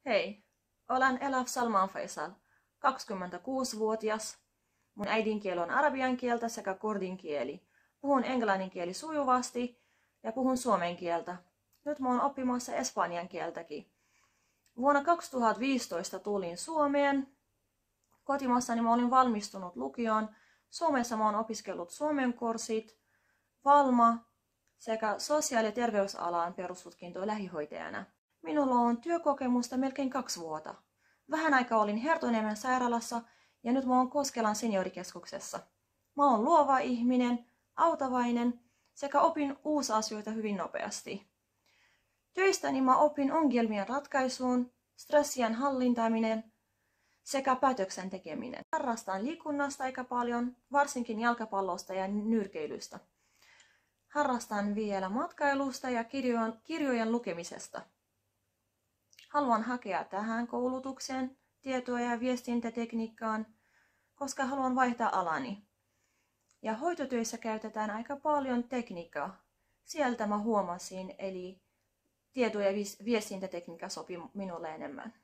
Hei, olen Elaf Salman Faisal, 26-vuotias. Mun äidinkieli on arabian kieltä sekä kurdin kieli. Puhun englannin kieli sujuvasti ja puhun suomen kieltä. Nyt mä oon oppimassa espanjan kieltäkin. Vuonna 2015 tulin Suomeen. Kotimaassani mä olin valmistunut lukioon. Suomessa mä oon opiskellut suomen kurssit, Valma sekä sosiaali- ja terveysalan perustutkinto lähihoitajana. Minulla on työkokemusta melkein 2 vuotta. Vähän aikaa olin Herttoniemen sairaalassa ja nyt mä oon Koskelan seniorikeskuksessa. Mä oon luova ihminen, autavainen sekä opin uusia asioita hyvin nopeasti. Töistäni mä opin ongelmien ratkaisuun, stressien hallintaminen sekä päätöksen tekeminen. Harrastan liikunnasta aika paljon, varsinkin jalkapallosta ja nyrkeilystä. Harrastan vielä matkailusta ja kirjojen lukemisesta. Haluan hakea tähän koulutukseen, tietoa ja viestintätekniikkaan, koska haluan vaihtaa alani. Ja hoitotöissä käytetään aika paljon tekniikkaa. Sieltä mä huomasin, eli tieto- ja viestintätekniikka sopii minulle enemmän.